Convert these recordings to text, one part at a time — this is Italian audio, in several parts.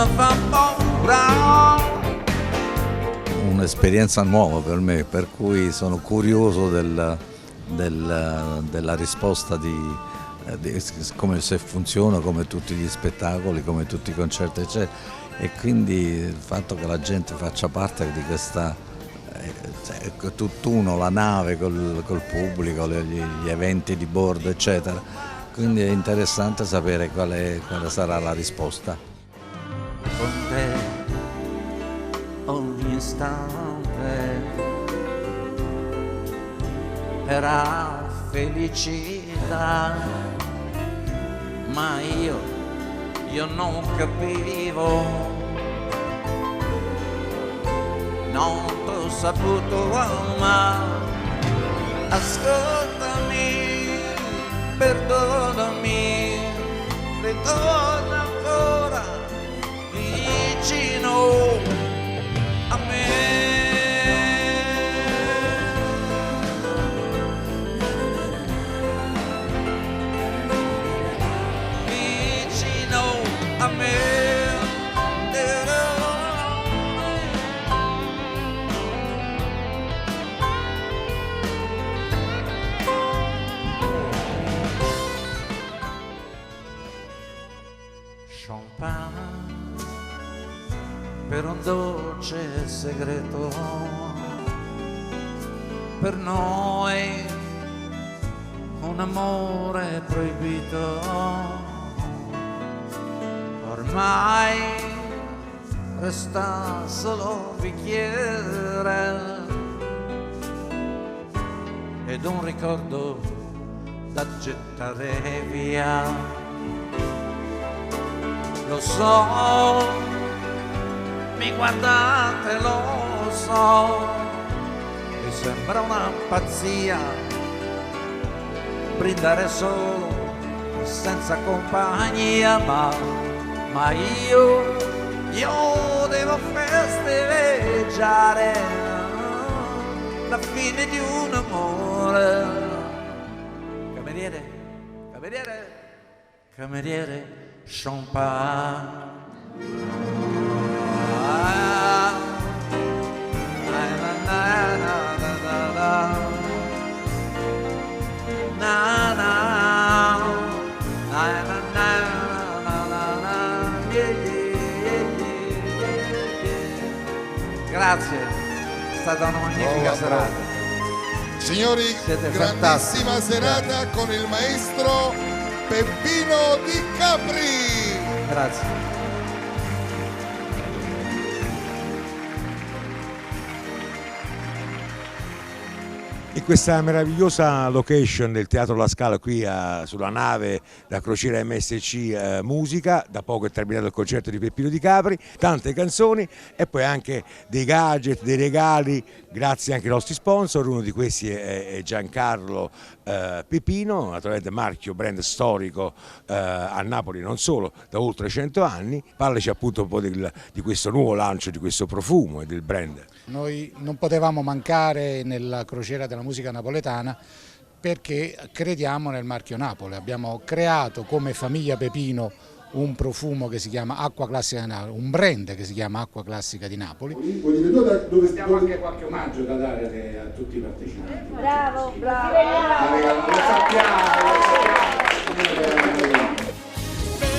fa paura. Un'esperienza nuova per me, per cui sono curioso della risposta di come se funziona, come tutti gli spettacoli, come tutti i concerti eccetera, e quindi il fatto che la gente faccia parte di questa tutt'uno, la nave col pubblico, gli eventi di bordo eccetera, quindi è interessante sapere quale sarà la risposta. Con te ogni istante era felicità, ma io non capivo, non t'ho saputo amare. Ascoltami, perdonami, ritorna ancora vicino a me. A me. Champagne per un dolce segreto, per noi un amore proibito. Ormai resta solo un bicchiere ed un ricordo da gettare via. Lo so, mi guardate, lo so, mi sembra una pazzia brindare solo senza compagnia, ma io devo festeggiare la fine di un amore. Cameriere, cameriere, cameriere, champagne. Grazie, è stata una magnifica serata. Signori, siete grandissima fantastici. serata con il maestro Peppino Di Capri. Grazie. In questa meravigliosa location del Teatro La Scala qui sulla nave da crociera MSC Musica, da poco è terminato il concerto di Peppino Di Capri, tante canzoni e poi anche dei gadget, dei regali, grazie anche ai nostri sponsor. Uno di questi è Giancarlo Pepino, naturalmente marchio, brand storico a Napoli non solo, da oltre 100 anni. Parlaci appunto un po' di questo nuovo lancio, di questo profumo e del brand. Noi non potevamo mancare nella crociera della musica napoletana perché crediamo nel marchio Napoli. Abbiamo creato come famiglia Pepino un profumo che si chiama Acqua Classica di Napoli, un brand che si chiama Acqua Classica di Napoli. Dove abbiamo anche qualche omaggio da dare a tutti i partecipanti. Bravo, bravo. Lo sappiamo.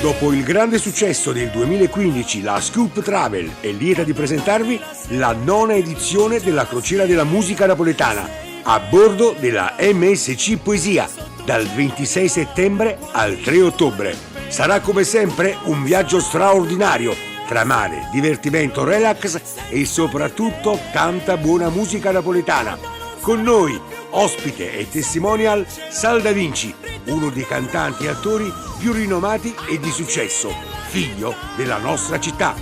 Dopo il grande successo del 2015, la Scoop Travel è lieta di presentarvi la 9ª edizione della Crociera della Musica Napoletana a bordo della MSC Poesia dal 26 settembre al 3 ottobre. Sarà come sempre un viaggio straordinario tra mare, divertimento, relax e soprattutto tanta buona musica napoletana. Con noi, ospite e testimonial, Sal Da Vinci, uno dei cantanti e attori più rinomati e di successo, figlio della nostra città.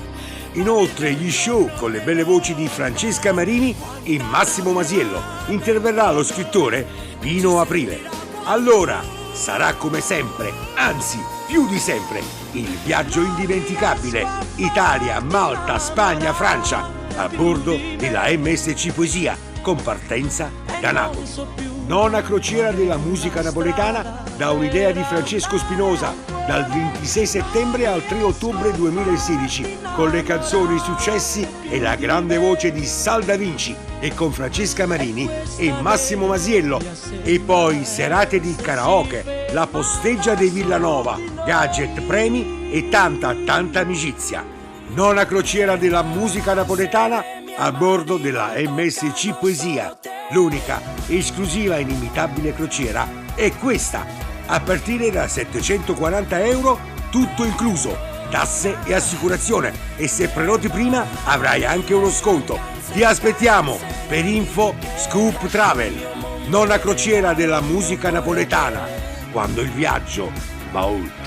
Inoltre gli show con le belle voci di Francesca Marini e Massimo Masiello. Interverrà lo scrittore Pino Aprile. Allora, sarà come sempre, anzi più di sempre, il viaggio indimenticabile Italia, Malta, Spagna, Francia a bordo della MSC Poesia con partenza da Napoli. Nona crociera della musica napoletana da un'idea di Francesco Spinosa dal 26 settembre al 3 ottobre 2016 con le canzoni successi e la grande voce di Sal Da Vinci e con Francesca Marini e Massimo Masiello e poi serate di karaoke, la posteggia dei Villanova, gadget, premi e tanta amicizia. Nona crociera della musica napoletana a bordo della MSC Poesia. L'unica, esclusiva e inimitabile crociera è questa, a partire da 740 €, tutto incluso, tasse e assicurazione, e se prenoti prima avrai anche uno sconto. Ti aspettiamo per info Scoop Travel, nona crociera della musica napoletana, quando il viaggio va oltre.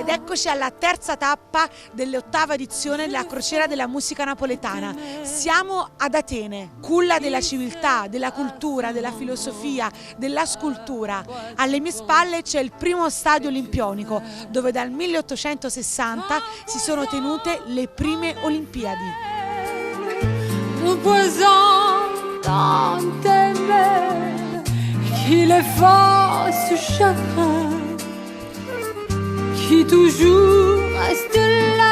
Eccoci alla terza tappa dell'8ª edizione della Crociera della Musica Napoletana. Siamo ad Atene, culla della civiltà, della cultura, della filosofia, della scultura. Alle mie spalle c'è il primo stadio olimpionico, dove dal 1860 si sono tenute le prime Olimpiadi. Qui l'efface ce chagrin qui toujours reste là.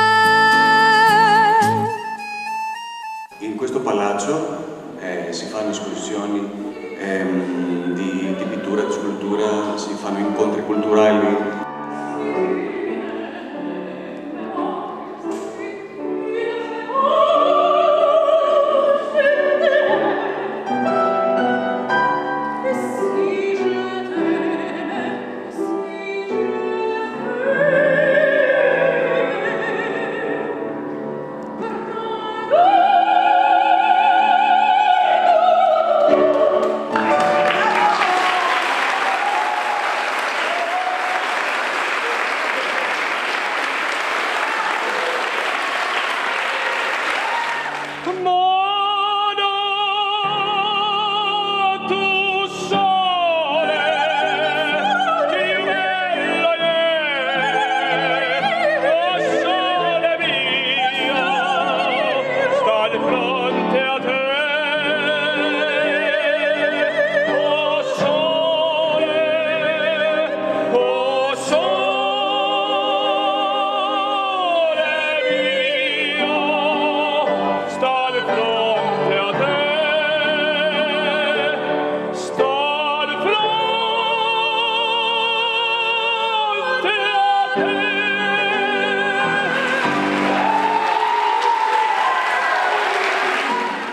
In questo palazzo si fanno esposizioni di pittura, di scultura, si fanno incontri culturali.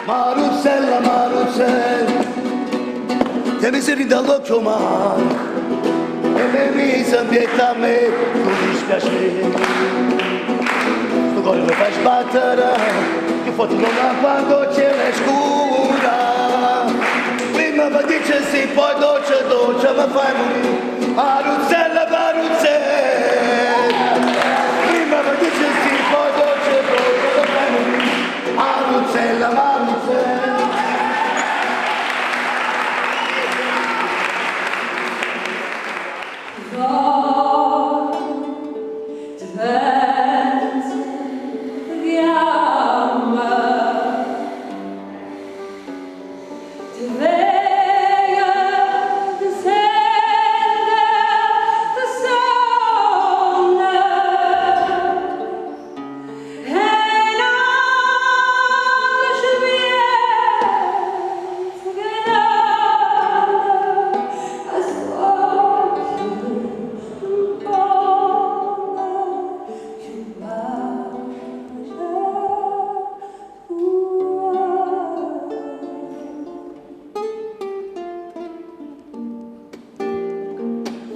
Marusella, Marusella, te mi sei ridallo male e mi mise ambienta a me, non dispiace. Tu cuore mi fai sbattere, che foto non ha quando c'è la scura. Prima mi dice sì, poi dolce, dolce, mi fai morire. Marusella, Marusella, prima mi dice sì, poi dolce, dolce, mi fai morire. Marusella, Marusella.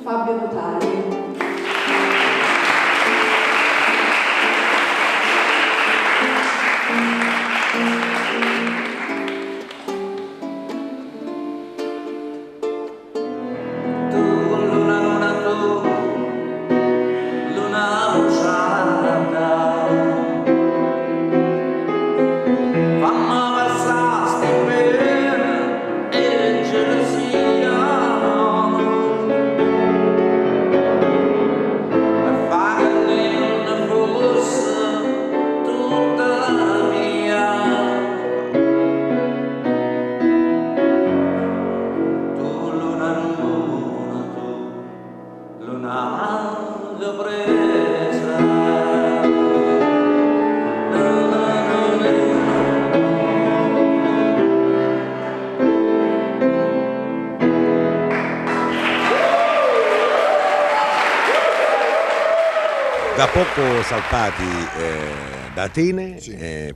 Fabio Notari. Da poco salpati da Atene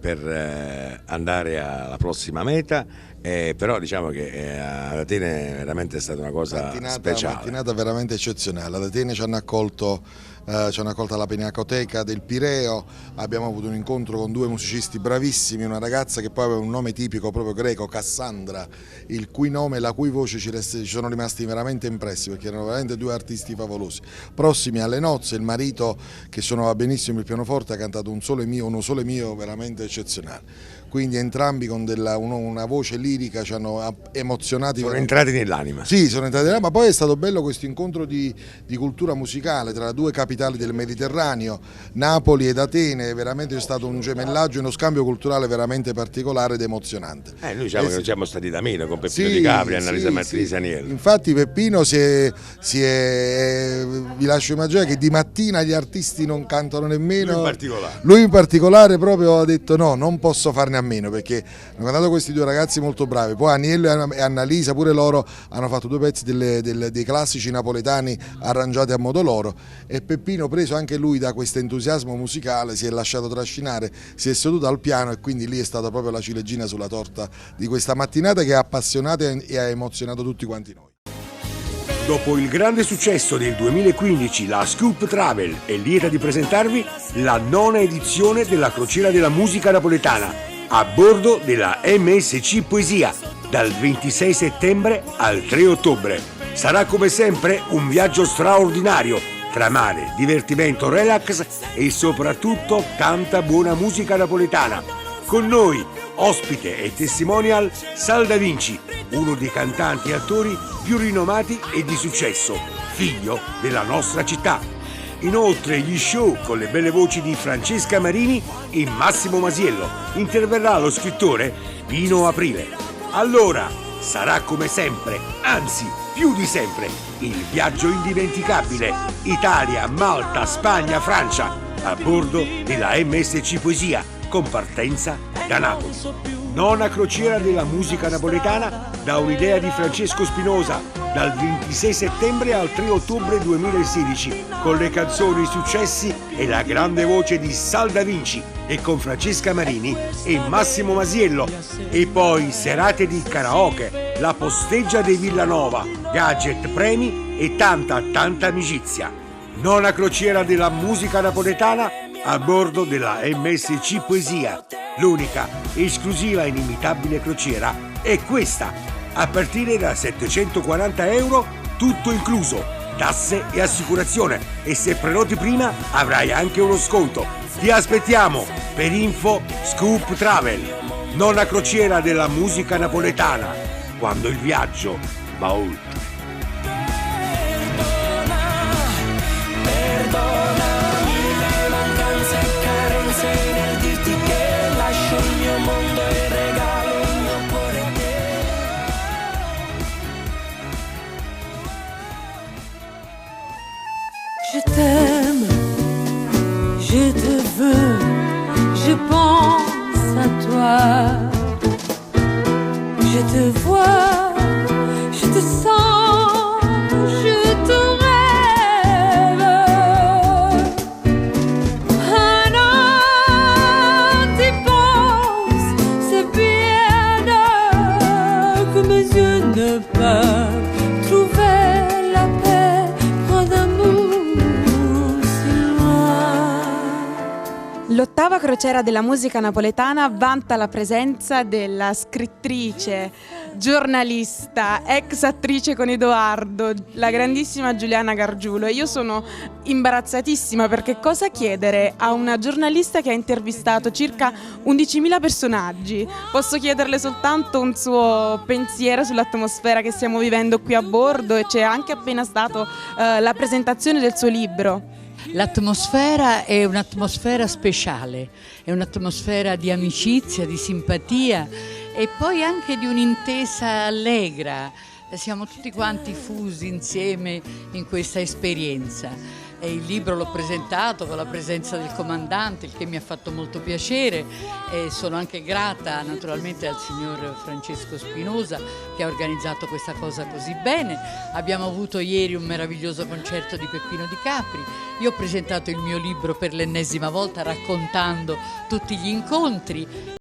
per andare alla prossima meta, però diciamo che ad Atene veramente è stata una cosa speciale. Mattinata veramente eccezionale. Ad Atene ci hanno accolto alla Pinacoteca del Pireo, abbiamo avuto un incontro con due musicisti bravissimi, una ragazza che poi aveva un nome tipico proprio greco, Cassandra, il cui nome e la cui voce ci sono rimasti veramente impressi, perché erano veramente due artisti favolosi. Prossimi alle nozze, il marito che suonava benissimo il pianoforte ha cantato uno sole mio veramente eccezionale. Quindi entrambi con una voce lirica ci hanno emozionati. Sono entrati nell'anima. Sì, sono entrati nell'anima, ma poi è stato bello questo incontro di cultura musicale tra due capitali del Mediterraneo, Napoli ed Atene. Veramente c'è stato un gemellaggio, uno scambio culturale veramente particolare ed emozionante. Noi diciamo che non siamo stati da meno con Peppino Di Capri e Annalisa Martini Aniello. Infatti Peppino vi lascio immaginare che di mattina gli artisti non cantano nemmeno. Lui in particolare proprio ha detto no, non posso farne a meno, perché hanno cantato questi due ragazzi molto bravi. Poi Aniello e Annalisa pure loro hanno fatto due pezzi dei classici napoletani arrangiati a modo loro, e Peppino, preso anche lui da questo entusiasmo musicale, si è lasciato trascinare, si è seduto al piano, e quindi lì è stata proprio la ciliegina sulla torta di questa mattinata che ha appassionato e ha emozionato tutti quanti noi. Dopo il grande successo del 2015, la Scoop Travel è lieta di presentarvi la 9ª edizione della Crociera della Musica Napoletana a bordo della MSC Poesia dal 26 settembre al 3 ottobre. Sarà come sempre un viaggio straordinario tra mare, divertimento, relax e soprattutto tanta buona musica napoletana. Con noi, ospite e testimonial, Sal Da Vinci, uno dei cantanti e attori più rinomati e di successo, figlio della nostra città. Inoltre gli show con le belle voci di Francesca Marini e Massimo Masiello. Interverrà lo scrittore Pino Aprile. Allora, sarà come sempre, anzi più di sempre, il viaggio indimenticabile Italia, Malta, Spagna, Francia a bordo della MSC Poesia con partenza da Napoli. 9ª crociera della musica napoletana da un'idea di Francesco Spinosa dal 26 settembre al 3 ottobre 2016 con le canzoni successi e la grande voce di Sal Da Vinci e con Francesca Marini e Massimo Masiello, e poi serate di karaoke, la posteggia dei Villanova, gadget, premi e tanta amicizia. 9ª crociera della musica napoletana a bordo della MSC Poesia. L'unica, esclusiva e inimitabile crociera è questa, a partire da €740, tutto incluso, tasse e assicurazione, e se prenoti prima avrai anche uno sconto. Ti aspettiamo per info Scoop Travel. 9ª crociera della musica napoletana, quando il viaggio va oltre. Je t'aime, je te veux, je pense à toi. Je te vois, je te sens, je te rêve. Un an t'y pense, c'est bien que mes yeux ne peuvent trouver la paix. L'8ª crociera della musica napoletana vanta la presenza della scrittrice, giornalista, ex attrice con Edoardo, la grandissima Giuliana Gargiulo, e io sono imbarazzatissima perché cosa chiedere a una giornalista che ha intervistato circa 11.000 personaggi? Posso chiederle soltanto un suo pensiero sull'atmosfera che stiamo vivendo qui a bordo, e c'è anche appena stato la presentazione del suo libro. L'atmosfera è un'atmosfera speciale, è un'atmosfera di amicizia, di simpatia e poi anche di un'intesa allegra. Siamo tutti quanti fusi insieme in questa esperienza. E il libro l'ho presentato con la presenza del comandante, il che mi ha fatto molto piacere, e sono anche grata naturalmente al signor Francesco Spinosa che ha organizzato questa cosa così bene. Abbiamo avuto ieri un meraviglioso concerto di Peppino Di Capri. Io ho presentato il mio libro per l'ennesima volta raccontando tutti gli incontri.